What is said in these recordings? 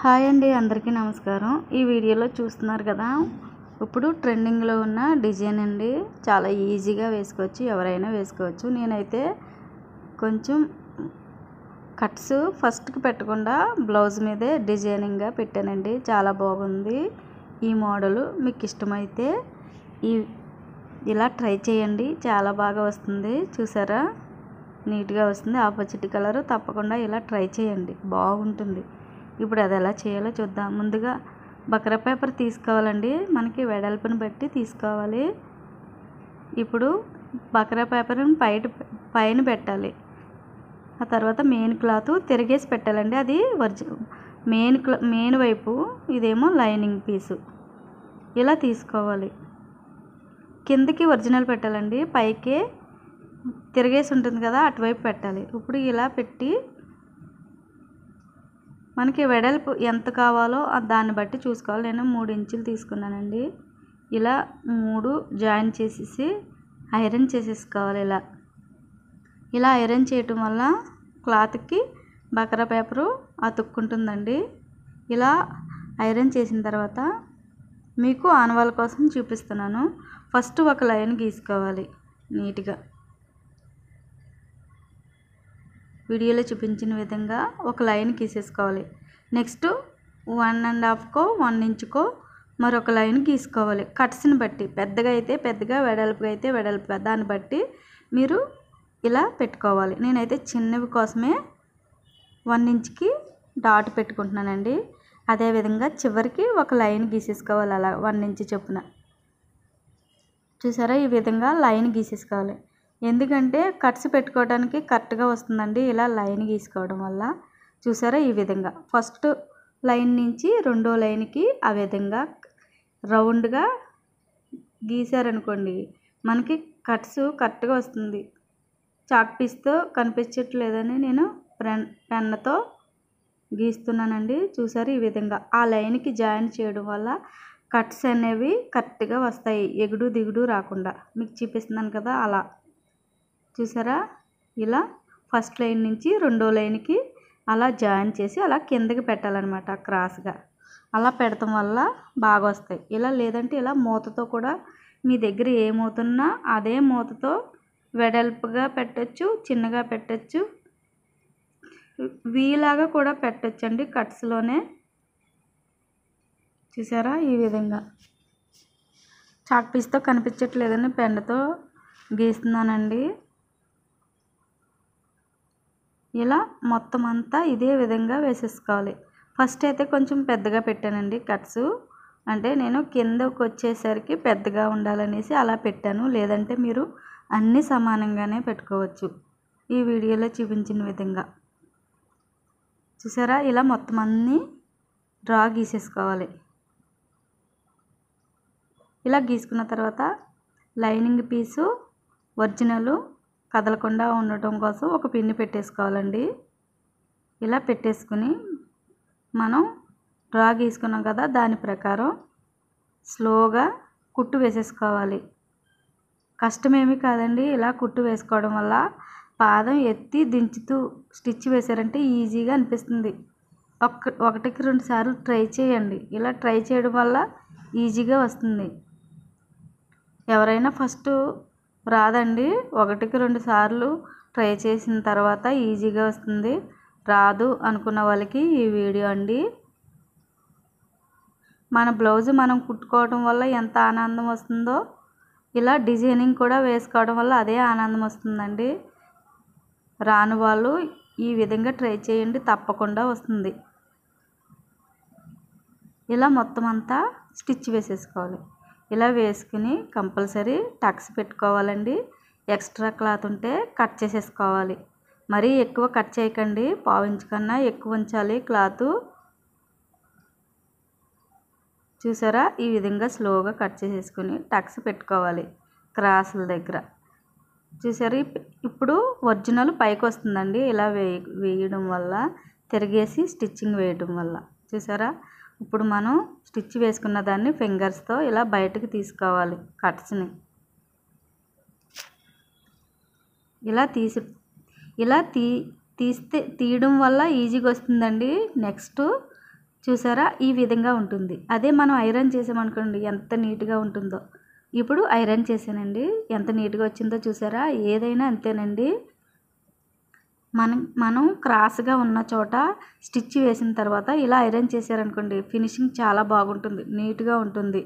Hi అండి, అందరికీ నమస్కారం. ఈ వీడియోలో చూస్తున్నారు కదా, ఇప్పుడు ట్రెండింగ్లో ఉన్న డిజైన్ అండి. చాలా ఈజీగా వేసుకోవచ్చు, ఎవరైనా వేసుకోవచ్చు. నేనైతే కొంచెం కట్స్ ఫస్ట్కి పెట్టకుండా బ్లౌజ్ మీదే డిజైనింగ్గా పెట్టానండి. చాలా బాగుంది ఈ మోడలు. మీకు ఇష్టమైతే ఇలా ట్రై చేయండి, చాలా బాగా వస్తుంది. చూసారా, నీట్గా వస్తుంది. Opposite colour. తప్పకుండా ఇలా ట్రై చేయండి, బాగుంటుంది. ఇప్పుడు అది ఎలా చేయాలో చూద్దాం. ముందుగా బకరా పేపర్ తీసుకోవాలండి. మనకి వెడల్పుని బట్టి తీసుకోవాలి. ఇప్పుడు బకరా పేపర్ని పైన పెట్టాలి. ఆ తర్వాత మెయిన్ క్లాత్ తిరిగేసి పెట్టాలండి. అది మెయిన్ వైపు, ఇదేమో లైనింగ్ పీసు. ఇలా తీసుకోవాలి. కిందకి ఒరిజినల్ పెట్టాలండి, పైకి తిరిగేసి ఉంటుంది కదా, అటువైపు పెట్టాలి. ఇప్పుడు ఇలా పెట్టి మనకి వెడల్పు ఎంత కావాలో దాన్ని బట్టి చూసుకోవాలి. నేను 3 ఇంచులు తీసుకున్నానండి. ఇలా 3 జాయిన్ చేసేసి ఐరన్ చేసేసుకోవాలి. ఇలా ఐరన్ చేయటం వల్ల క్లాత్కి బకరా పేపరు అతుక్కుంటుందండి. ఇలా ఐరన్ చేసిన తర్వాత మీకు ఆనవాళ్ళ కోసం చూపిస్తున్నాను. ఫస్ట్ ఒక లైన్ గీసుకోవాలి నీట్గా. వీడియోలో చూపించిన విధంగా ఒక లైన్ గీసేసుకోవాలి. నెక్స్ట్ 1.5కో 1 ఇంచుకో మరొక లైన్ గీసుకోవాలి. కట్స్ని బట్టి, పెద్దగా అయితే పెద్దగా, వెడల్పుగా అయితే వెడల్పుగా, దాన్ని బట్టి మీరు ఇలా పెట్టుకోవాలి. నేనైతే చిన్నవి కోసమే 1 ఇంచుకి డాట్ పెట్టుకుంటున్నానండి. అదేవిధంగా చివరికి ఒక లైన్ గీసేసుకోవాలి, అలా 1 ఇంచు చొప్పున. చూసారా, ఈ విధంగా లైన్ గీసేసుకోవాలి. ఎందుకంటే కట్స్ పెట్టుకోవడానికి కరెక్ట్గా వస్తుందండి ఇలా లైన్ గీసుకోవడం వల్ల. చూసారా, ఈ విధంగా ఫస్ట్ లైన్ నుంచి రెండో లైన్కి ఆ విధంగా రౌండ్గా గీసారనుకోండి, మనకి కట్స్ కరెక్ట్గా వస్తుంది. చాక్ పీస్తో కనిపించట్లేదని నేను పెన్నుతో గీస్తున్నానండి. చూసారు, ఈ విధంగా ఆ లైన్కి జాయిన్ చేయడం వల్ల కట్స్ అనేవి కరెక్ట్గా వస్తాయి, ఎగుడు దిగుడు రాకుండా. మీకు చూపిస్తున్నాను కదా, అలా. చూసారా, ఇలా ఫస్ట్ లైన్ నుంచి రెండో లైన్కి అలా జాయిన్ చేసి అలా కిందకి పెట్టాలన్నమాట, క్రాస్గా. అలా పెడతాం వల్ల బాగా వస్తాయి. ఇలా లేదంటే ఇలా మూతతో కూడా, మీ దగ్గర ఏ మూత ఉన్నా అదే మూతతో వెడల్పుగా పెట్టచ్చు, చిన్నగా పెట్టచ్చు, వీలాగా కూడా పెట్టచ్చు అండి కట్స్లోనే. చూసారా, ఈ విధంగా చాక్ పీస్తో కనిపించట్లేదని పెన్నుతో గీస్తున్నానండి. ఇలా మొత్తం అంతా ఇదే విధంగా వేసేసుకోవాలి. ఫస్ట్ అయితే కొంచెం పెద్దగా పెట్టానండి కట్స్. అంటే నేను కిందకు వచ్చేసరికి పెద్దగా ఉండాలనేసి అలా పెట్టాను. లేదంటే మీరు అన్నీ సమానంగానే పెట్టుకోవచ్చు, ఈ వీడియోలో చూపించిన విధంగా. చూసారా, ఇలా మొత్తం అన్నీ డ్రా గీసేసుకోవాలి. ఇలా గీసుకున్న తర్వాత లైనింగ్ పీసు ఒరిజినల్ కదలకుండా ఉండటం కోసం ఒక పిన్ని పెట్టేసుకోవాలండి. ఇలా పెట్టేసుకుని మనం డ్రా గీసుకున్నాం కదా, దాని ప్రకారం స్లోగా కుట్టు వేసేసుకోవాలి. కష్టమేమీ కాదండి. ఇలా కుట్టు వేసుకోవడం వల్ల పాదం ఎత్తి దించుతూ స్టిచ్ వేసారంటే ఈజీగా అనిపిస్తుంది. ఒకటికి 2 సార్లు ట్రై చేయండి. ఇలా ట్రై చేయడం వల్ల ఈజీగా వస్తుంది. ఎవరైనా ఫస్ట్ రాదండి, 1కి 2 సార్లు ట్రై చేసిన తర్వాత ఈజీగా వస్తుంది. రాదు అనుకున్న వాళ్ళకి ఈ వీడియో అండి. మన బ్లౌజ్ మనం కుట్టుకోవడం వల్ల ఎంత ఆనందం వస్తుందో, ఇలా డిజైనింగ్ కూడా వేసుకోవడం వల్ల అదే ఆనందం వస్తుందండి. రాని వాళ్ళు ఈ విధంగా ట్రై చేయండి, తప్పకుండా వస్తుంది. ఇలా మొత్తం అంతా స్టిచ్ వేసేసుకోవాలి. ఇలా వేసుకుని కంపల్సరీ టక్స్ పెట్టుకోవాలండి. ఎక్స్ట్రా క్లాత్ ఉంటే కట్ చేసేసుకోవాలి. మరీ ఎక్కువ కట్ చేయకండి, 1/4 ఇంచు కన్నా ఎక్కువ ఉంచాలి క్లాత్. చూసారా, ఈ విధంగా స్లోగా కట్ చేసేసుకుని టక్స్ పెట్టుకోవాలి క్రాసుల దగ్గర. చూసారు, ఇప్పుడు ఒరిజినల్ పైకి వస్తుందండి ఇలా వేయడం వల్ల, తిరిగేసి స్టిచ్చింగ్ వేయడం వల్ల. చూసారా, ఇప్పుడు మనం స్టిచ్ వేసుకున్న దాన్ని ఫింగర్స్తో ఇలా బయటకు తీసుకోవాలి కట్స్ని. ఇలా తీయడం వల్ల ఈజీగా వస్తుందండి. నెక్స్ట్ చూసారా ఈ విధంగా ఉంటుంది. అదే మనం ఐరన్ చేసామనుకోండి ఎంత నీట్గా ఉంటుందో. ఇప్పుడు ఐరన్ చేశానండి, ఎంత నీట్గా వచ్చిందో చూసారా. ఏదైనా అంతేనండి, మనం క్రాస్గా ఉన్న చోట స్టిచ్ వేసిన తర్వాత ఇలా ఐరన్ చేశారనుకోండి ఫినిషింగ్ చాలా బాగుంటుంది, నీట్గా ఉంటుంది.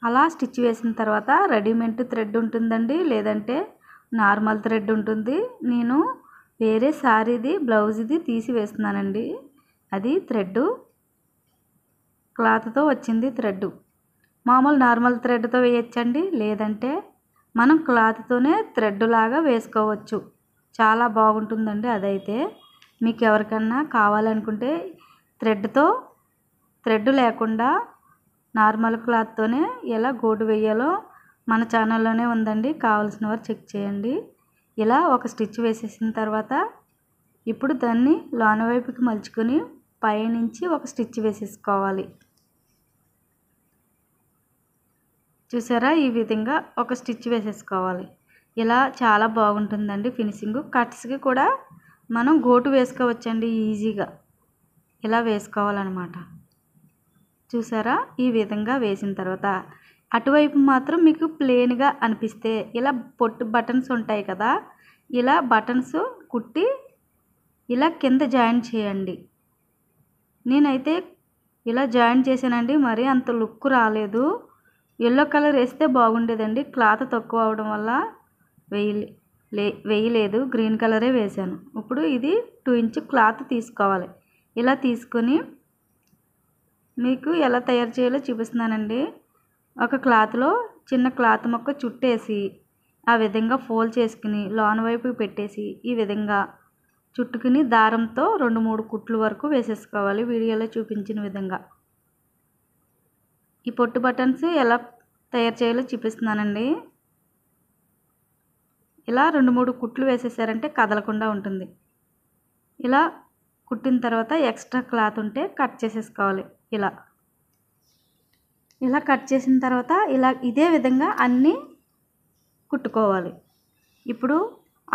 అలా స్టిచ్ వేసిన తర్వాత రెడీమేడ్ థ్రెడ్ ఉంటుందండి, లేదంటే నార్మల్ థ్రెడ్ ఉంటుంది. నేను వేరే శారీది బ్లౌజ్ది తీసి వేస్తున్నానండి. అది థ్రెడ్ క్లాత్తో వచ్చింది థ్రెడ్. మామూలు నార్మల్ థ్రెడ్తో వేయచ్చండి, లేదంటే మనం క్లాత్తోనే థ్రెడ్ లాగా వేసుకోవచ్చు. చాలా బాగుంటుందండి. అదైతే మీకు ఎవరికన్నా కావాలనుకుంటే థ్రెడ్ లేకుండా నార్మల్ క్లాత్తోనే ఎలా గోటు వేయాలో మన ఛానల్లోనే ఉందండి, కావాల్సిన వారు చెక్ చేయండి. ఇలా ఒక స్టిచ్ వేసేసిన తర్వాత ఇప్పుడు దాన్ని లోన వైపుకి మలుచుకొని పైనుంచి ఒక స్టిచ్ వేసేసుకోవాలి. చూసారా ఈ విధంగా ఒక స్టిచ్ వేసేసుకోవాలి. ఇలా చాలా బాగుంటుందండి ఫినిషింగ్. కట్స్కి కూడా మనం గోటు వేసుకోవచ్చండి ఈజీగా. ఇలా వేసుకోవాలన్నమాట. చూసారా ఈ విధంగా వేసిన తర్వాత అటువైపు మాత్రం మీకు ప్లెయిన్గా అనిపిస్తే ఇలా పొట్టు బటన్స్ ఉంటాయి కదా, ఇలా బటన్స్ కుట్టి ఇలా కింద జాయిన్ చేయండి. నేనైతే ఇలా జాయిన్ చేశానండి, మరీ అంత లుక్ రాలేదు. ఎల్లో కలర్ వేస్తే బాగుండేదండి, క్లాత్ తక్కువ అవడం వల్ల వేయలేదు, గ్రీన్ కలరే వేశాను. ఇప్పుడు ఇది 2 ఇంచ్ క్లాత్ తీసుకోవాలి. ఇలా తీసుకొని మీకు ఎలా తయారు చేయాలో చూపిస్తున్నానండి. ఒక క్లాత్లో చిన్న క్లాత్ మొక్క చుట్టేసి ఆ విధంగా ఫోల్డ్ చేసుకుని లోన వైపు పెట్టేసి ఈ విధంగా చుట్టుకుని దారంతో 2-3 కుట్లు వరకు వేసేసుకోవాలి, వీడియోలో చూపించిన విధంగా. ఈ పొట్టు బటన్స్ ఎలా తయారు చేయాలో చూపిస్తున్నానండి. ఇలా 2-3 కుట్లు వేసేసారంటే కదలకుండా ఉంటుంది. ఇలా కుట్టిన తర్వాత ఎక్స్ట్రా క్లాత్ ఉంటే కట్ చేసేసుకోవాలి. ఇలా కట్ చేసిన తర్వాత ఇదే విధంగా అన్నీ కుట్టుకోవాలి. ఇప్పుడు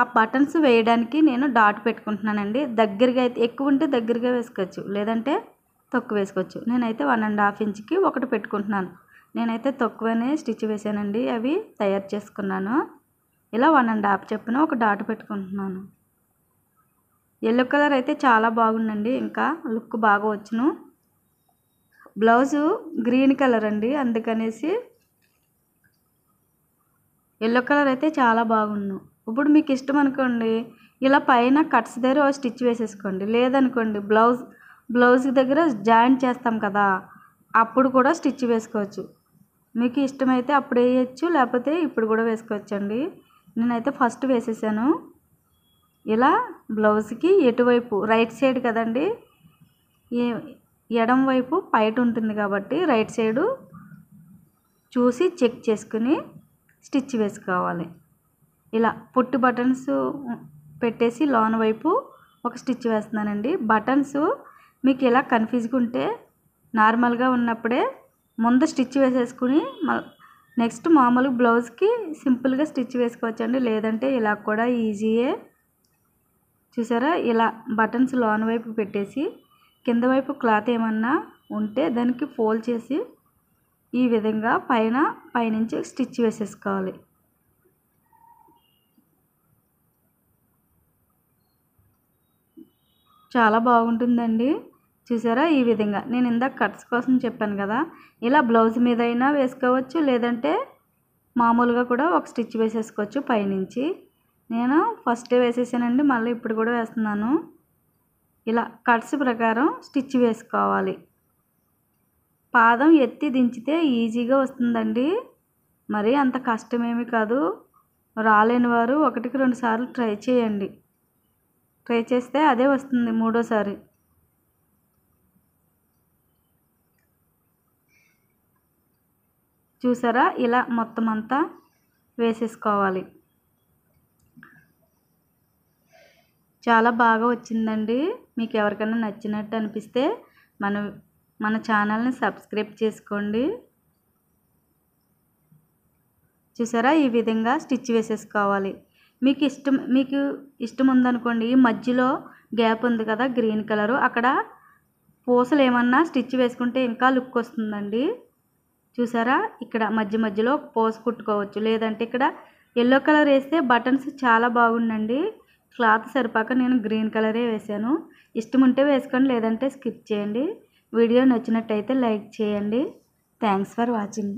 ఆ బటన్స్ వేయడానికి నేను డాట్ పెట్టుకుంటున్నానండి. దగ్గరగా అయితే ఎక్కువ ఉంటే దగ్గరగా వేసుకోవచ్చు, లేదంటే తక్కువ వేసుకోవచ్చు. నేనైతే 1.5 ఇంచ్కి ఒకటి పెట్టుకుంటున్నాను. నేనైతే తక్కువనే స్టిచ్ వేసానండి, అవి తయారు చేసుకున్నాను. ఇలా 1.5 చొప్పున ఒక డాట్ పెట్టుకుంటున్నాను. ఎల్లో కలర్ అయితే చాలా బాగుందండి, ఇంకా లుక్ బాగా వచ్చును. బ్లౌజు గ్రీన్ కలర్ అండి, అందుకనేసి ఎల్లో కలర్ అయితే చాలా బాగుండు. ఇప్పుడు మీకు ఇష్టం అనుకోండి ఇలా పైన కట్స్ దగ్గర స్టిచ్ వేసేసుకోండి, లేదనుకోండి బ్లౌజ్ దగ్గర జాయింట్ చేస్తాం కదా, అప్పుడు కూడా స్టిచ్ వేసుకోవచ్చు. మీకు ఇష్టమైతే అప్పుడు వేయచ్చు, లేకపోతే ఇప్పుడు కూడా వేసుకోవచ్చండి. నేనైతే ఫస్ట్ వేసేసాను. ఇలా బ్లౌజ్కి ఎటువైపు రైట్ సైడ్ కదండి, ఎడం వైపు పైట ఉంటుంది కాబట్టి రైట్ సైడు చూసి చెక్ చేసుకుని స్టిచ్ వేసుకోవాలి. ఇలా పొట్టు బటన్స్ పెట్టేసి లోన వైపు ఒక స్టిచ్ వేస్తున్నానండి. బటన్స్ మీకు ఇలా కన్ఫ్యూజ్గా ఉంటే నార్మల్గా ఉన్నప్పుడే ముందు స్టిచ్ వేసేసుకుని నెక్స్ట్ మామూలు బ్లౌజ్కి సింపుల్గా స్టిచ్ వేసుకోవచ్చండి, లేదంటే ఇలా కూడా ఈజీయే. చూసారా ఇలా బటన్స్ లోన వైపు పెట్టేసి కింద వైపు క్లాత్ ఏమన్నా ఉంటే దానికి ఫోల్డ్ చేసి ఈ విధంగా పైనుంచి స్టిచ్ వేసేసుకోవాలి. చాలా బాగుంటుందండి. చూసారా ఈ విధంగా నేను ఇందాక కట్స్ కోసం చెప్పాను కదా, ఇలా బ్లౌజ్ మీద అయినా వేసుకోవచ్చు, లేదంటే మామూలుగా కూడా ఒక స్టిచ్ వేసేసుకోవచ్చు పైనుంచి. నేను ఫస్ట్ వేసేసానండి, మళ్ళీ ఇప్పుడు కూడా వేస్తున్నాను. ఇలా కట్స్ ప్రకారం స్టిచ్ వేసుకోవాలి. పాదం ఎత్తి దించితే ఈజీగా వస్తుందండి, మరి అంత కష్టమేమి కాదు. రాలేని వారు 1-2 సార్లు ట్రై చేయండి. ట్రై చేస్తే అదే వస్తుంది మూడోసారి. చూసారా ఇలా మొత్తం అంతా వేసేసుకోవాలి. చాలా బాగా వచ్చిందండి. మీకు ఎవరికైనా నచ్చినట్టు అనిపిస్తే మన ఛానల్ని సబ్స్క్రైబ్ చేసుకోండి. చూసారా, ఈ విధంగా స్టిచ్ వేసేసుకోవాలి. మీకు ఇష్టం ఉందనుకోండి, మధ్యలో గ్యాప్ ఉంది కదా గ్రీన్ కలరు, అక్కడ పూసలు ఏమన్నా స్టిచ్ వేసుకుంటే ఇంకా లుక్ వస్తుందండి. చూసారా, ఇక్కడ మధ్య మధ్యలో ఒక పూస కుట్టుకోవచ్చు. లేదంటే ఇక్కడ ఎల్లో కలర్ వేస్తే బటన్స్ చాలా బాగుండండి. క్లాత్ సరిపాక నేను గ్రీన్ కలరే వేసాను. ఇష్టం ఉంటే వేసుకోండి, లేదంటే స్కిప్ చేయండి. వీడియో నచ్చినట్టయితే లైక్ చేయండి. Thanks for watching.